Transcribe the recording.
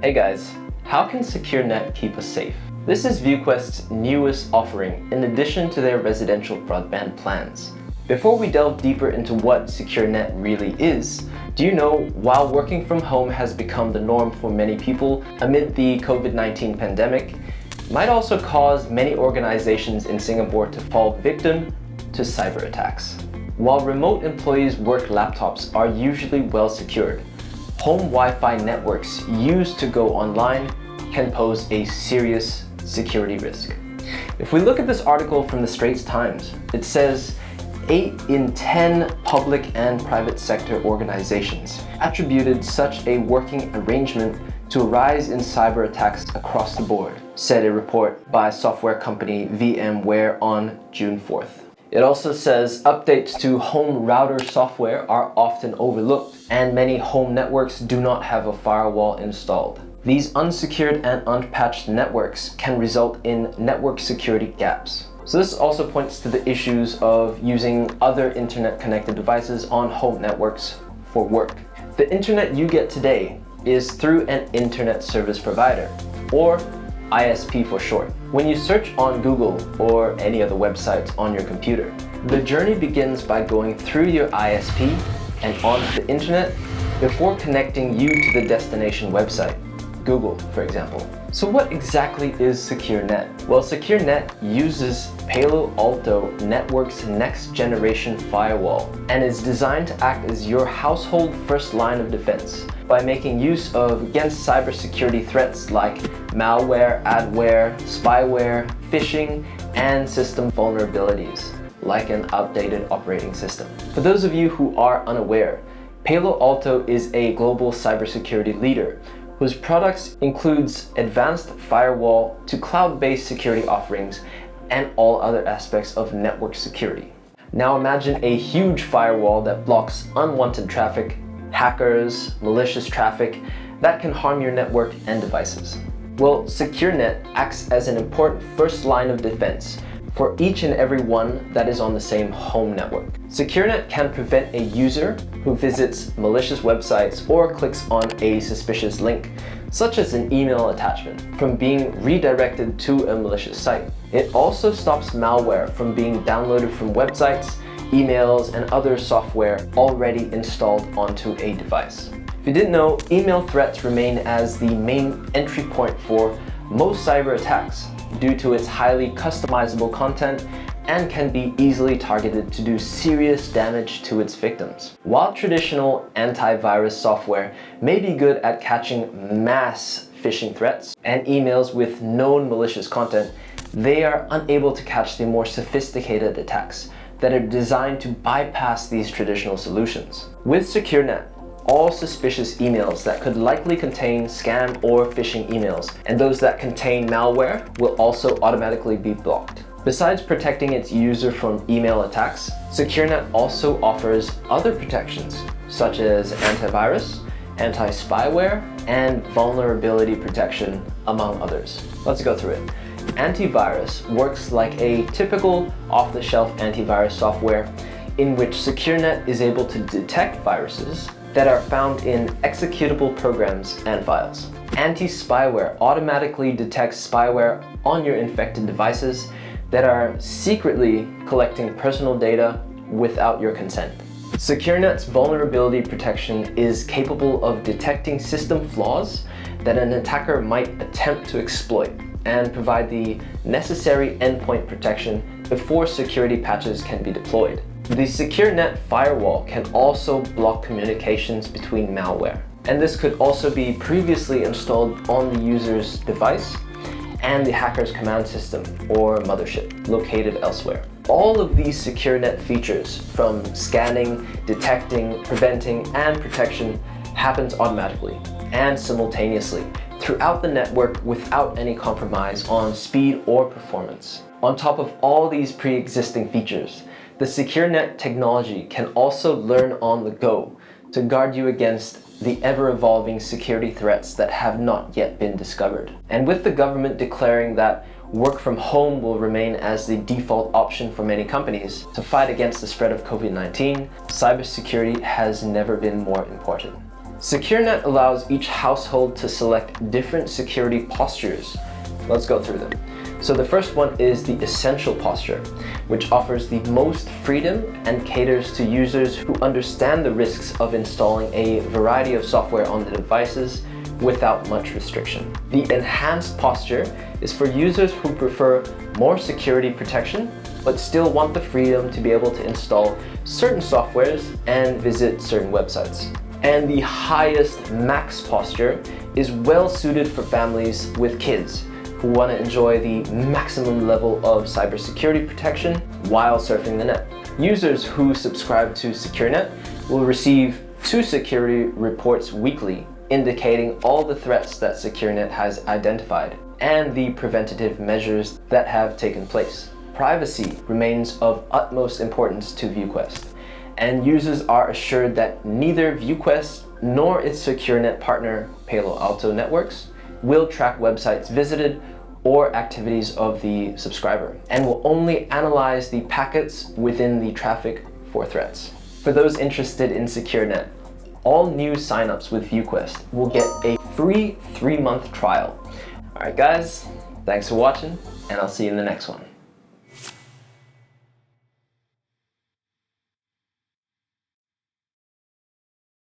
Hey guys, how can SecureNet keep us safe? This is ViewQwest's newest offering in addition to their residential broadband plans. Before we delve deeper into what SecureNet really is, do you know while working from home has become the norm for many people amid the COVID-19 pandemic, might also cause many organizations in Singapore to fall victim to cyber attacks. While remote employees' work laptops are usually well secured, home Wi-Fi networks used to go online can pose a serious security risk. If we look at this article from the Straits Times, it says 8 in 10 public and private sector organizations attributed such a working arrangement to a rise in cyber attacks across the board, said a report by software company VMware on June 4th. It also says updates to home router software are often overlooked, and many home networks do not have a firewall installed. These unsecured and unpatched networks can result in network security gaps. So this also points to the issues of using other internet-connected devices on home networks for work. The internet you get today is through an internet service provider, or ISP for short. When you search on Google or any other websites on your computer, the journey begins by going through your ISP and onto the internet before connecting you to the destination website, Google, for example. So what exactly is SecureNet? Well, SecureNet uses Palo Alto Network's next generation firewall and is designed to act as your household first line of defense by making use of against cybersecurity threats like malware, adware, spyware, phishing, and system vulnerabilities, like an outdated operating system. For those of you who are unaware, Palo Alto is a global cybersecurity leader whose products includes advanced firewall to cloud-based security offerings and all other aspects of network security. Now imagine a huge firewall that blocks unwanted traffic, hackers, malicious traffic that can harm your network and devices. Well, SecureNet acts as an important first line of defense for each and every one that is on the same home network. SecureNet can prevent a user who visits malicious websites or clicks on a suspicious link, such as an email attachment, from being redirected to a malicious site. It also stops malware from being downloaded from websites, emails, and other software already installed onto a device. If you didn't know, email threats remain as the main entry point for most cyber attacks due to its highly customizable content and can be easily targeted to do serious damage to its victims. While traditional antivirus software may be good at catching mass phishing threats and emails with known malicious content, they are unable to catch the more sophisticated attacks that are designed to bypass these traditional solutions. With SecureNet, all suspicious emails that could likely contain scam or phishing emails, and those that contain malware will also automatically be blocked. Besides protecting its user from email attacks, SecureNet also offers other protections such as antivirus, anti-spyware, and vulnerability protection, among others. Let's go through it. ANTIVIRUS works like a typical off-the-shelf antivirus software in which SecureNet is able to detect viruses that are found in executable programs and files. Anti-spyware automatically detects spyware on your infected devices that are secretly collecting personal data without your consent. SecureNet's vulnerability protection is capable of detecting system flaws that an attacker might attempt to exploit and provide the necessary endpoint protection before security patches can be deployed. The SecureNet firewall can also block communications between malware, and this could also be previously installed on the user's device and the hacker's command system or mothership located elsewhere. All of these SecureNet features, from scanning, detecting, preventing, and protection, happens automatically and simultaneously throughout the network without any compromise on speed or performance. On top of all these pre-existing features, the SecureNet technology can also learn on the go to guard you against the ever-evolving security threats that have not yet been discovered. And with the government declaring that work from home will remain as the default option for many companies to fight against the spread of COVID-19, cybersecurity has never been more important. SecureNet allows each household to select different security postures. Let's go through them. So the first one is the Essential posture, which offers the most freedom and caters to users who understand the risks of installing a variety of software on the devices without much restriction. The Enhanced posture is for users who prefer more security protection, but still want the freedom to be able to install certain softwares and visit certain websites. And the highest Max posture is well suited for families with kids who want to enjoy the maximum level of cybersecurity protection while surfing the net. Users who subscribe to SecureNet will receive 2 security reports weekly, indicating all the threats that SecureNet has identified and the preventative measures that have taken place. Privacy remains of utmost importance to ViewQwest, and users are assured that neither ViewQwest nor its SecureNet partner, Palo Alto Networks, will track websites visited or activities of the subscriber, and will only analyze the packets within the traffic for threats. For those interested in SecureNet, all new signups with ViewQwest will get a free 3-month trial. Alright guys, thanks for watching, and I'll see you in the next one.